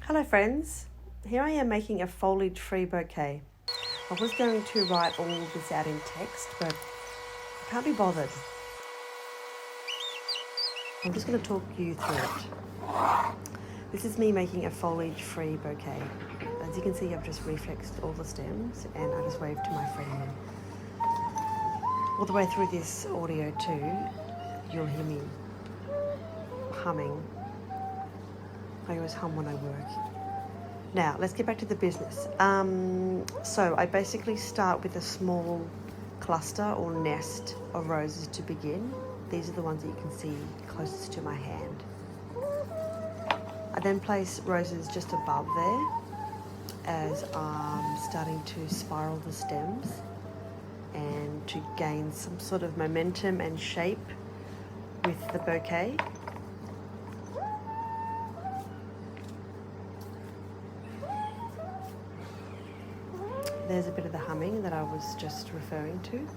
Hello friends, here I am making a foliage-free bouquet. I was going to write all this out in text, but I can't be bothered. I'm just going to talk you through it. This is me making a foliage-free bouquet. As you can see, I've just reflexed all the stems and I just waved to my friend. All the way through this audio too, you'll hear me humming. I always hum when I work. Now, let's get back to the business. So I basically start with a small cluster or nest of roses to begin. These are the ones that you can see closest to my hand. I then place roses just above there as I'm starting to spiral the stems and to gain some sort of momentum and shape with the bouquet. There's a bit of the humming that I was just referring to.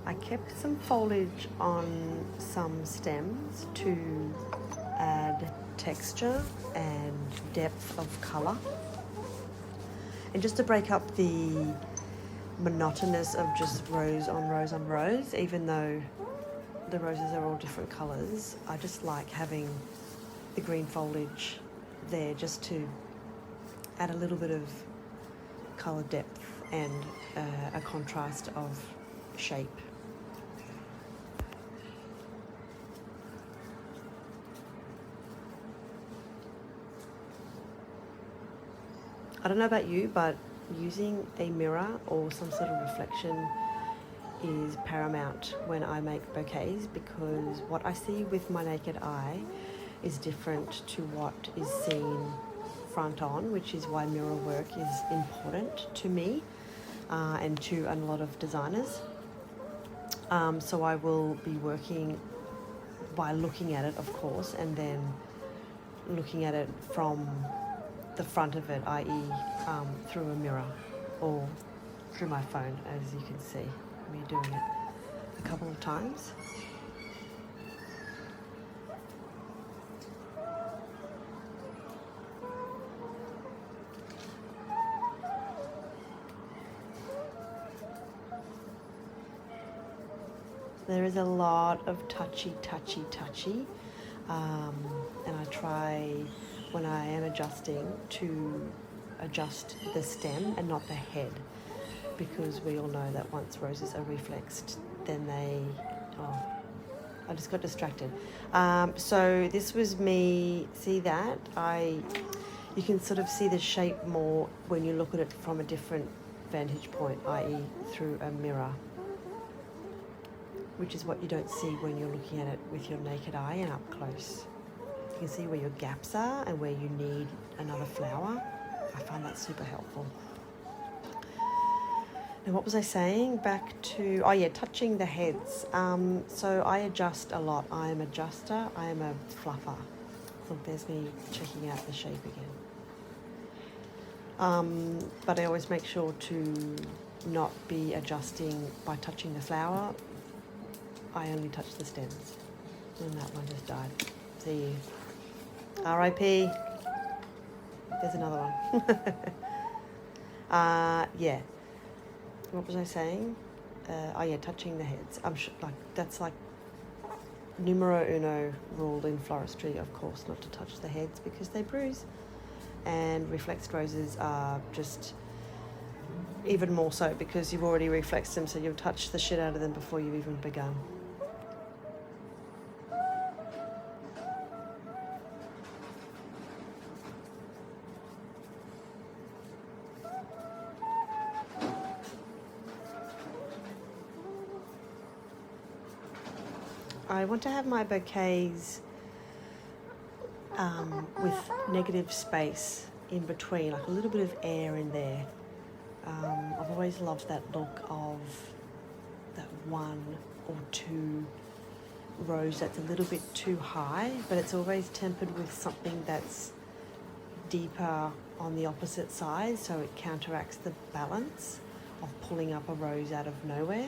I kept some foliage on some stems to add texture and depth of colour. And just to break up the monotonous of just rows on rows on rows, even though the roses are all different colours, I just like having the green foliage there just to add a little bit of colour depth and a contrast of shape. I don't know about you, but using a mirror or some sort of reflection is paramount when I make bouquets, because what I see with my naked eye is different to what is seen front on, which is why mirror work is important to me and to a lot of designers. So I will be working by looking at it, of course, and then looking at it from the front of it, i.e. Through a mirror or through my phone, as you can see me doing it a couple of times. There is a lot of touchy, and I try when I am adjusting to adjust the stem and not the head, because we all know that once roses are reflexed, then I just got distracted. So this was me, see that? You can sort of see the shape more when you look at it from a different vantage point, i.e. through a mirror, which is what you don't see when you're looking at it with your naked eye and up close. You can see where your gaps are and where you need another flower. I find that super helpful. Now, what was I saying? Back to, touching the heads. So I adjust a lot. I am an adjuster. I am a fluffer. Look, there's me checking out the shape again. But I always make sure to not be adjusting by touching the flower. I only touch the stems. And that one just died. See you. R.I.P. There's another one. Yeah. What was I saying? Touching the heads. I'm sure, that's like numero uno rule in floristry, of course, not to touch the heads because they bruise. And reflexed roses are just even more so because you've already reflexed them, so you've touched the shit out of them before you've even begun. I want to have my bouquets with negative space in between, like a little bit of air in there. I've always loved that look of that one or two rows that's a little bit too high, but it's always tempered with something that's deeper on the opposite side, so it counteracts the balance of pulling up a rose out of nowhere.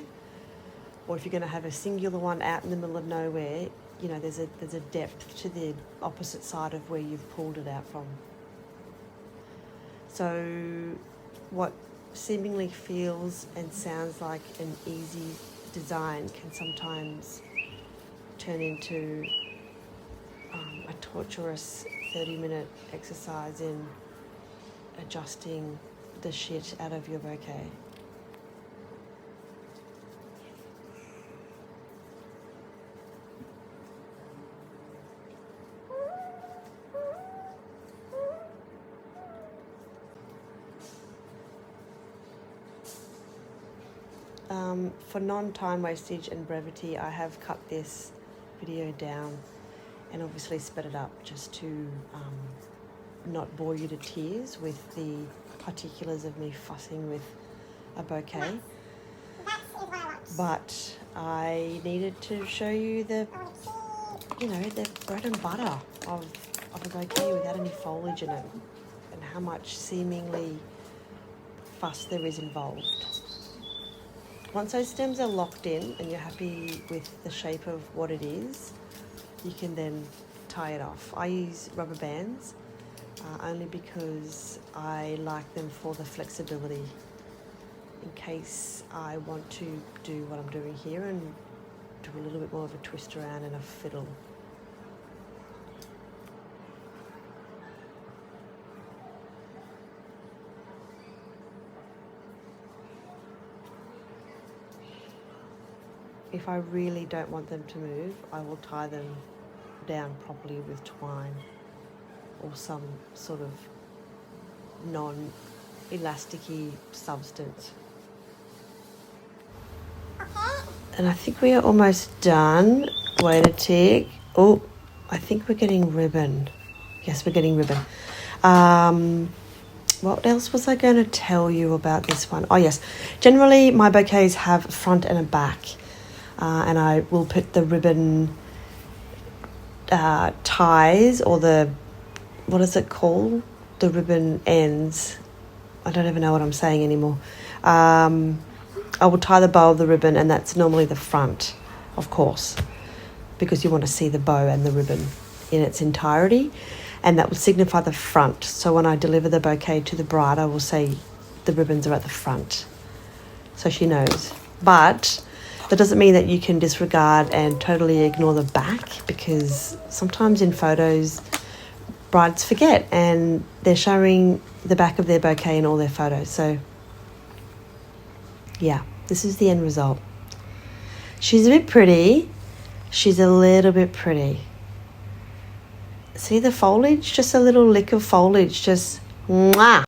Or if you're going to have a singular one out in the middle of nowhere, you know, there's a depth to the opposite side of where you've pulled it out from. So what seemingly feels and sounds like an easy design can sometimes turn into a torturous 30-minute exercise in adjusting the shit out of your bouquet. For non-time wastage and brevity, I have cut this video down and obviously sped it up just to not bore you to tears with the particulars of me fussing with a bouquet. But I needed to show you the, you know, the bread and butter of a bouquet without any foliage in it, and how much seemingly fuss there is involved. Once those stems are locked in and you're happy with the shape of what it is, you can then tie it off. I use rubber bands only because I like them for the flexibility, in case I want to do what I'm doing here and do a little bit more of a twist around and a fiddle. If I really don't want them to move, I will tie them down properly with twine or some sort of non-elasticy substance. And I think we are almost done. Wait a tick. Oh, I think we're getting ribbon. Yes, we're getting ribbon. What else was I going to tell you about this one? Oh, yes. Generally, my bouquets have a front and a back. And I will put the ribbon ties, or the, what is it called? The ribbon ends. I don't even know what I'm saying anymore. I will tie the bow of the ribbon, and that's normally the front, of course, because you want to see the bow and the ribbon in its entirety, and that will signify the front. So when I deliver the bouquet to the bride, I will say the ribbons are at the front, so she knows. But that doesn't mean that you can disregard and totally ignore the back, because sometimes in photos brides forget and they're showing the back of their bouquet in all their photos. So yeah, this is the end result. She's a bit pretty. She's a little bit pretty. See the foliage? Just a little lick of foliage, just mwah.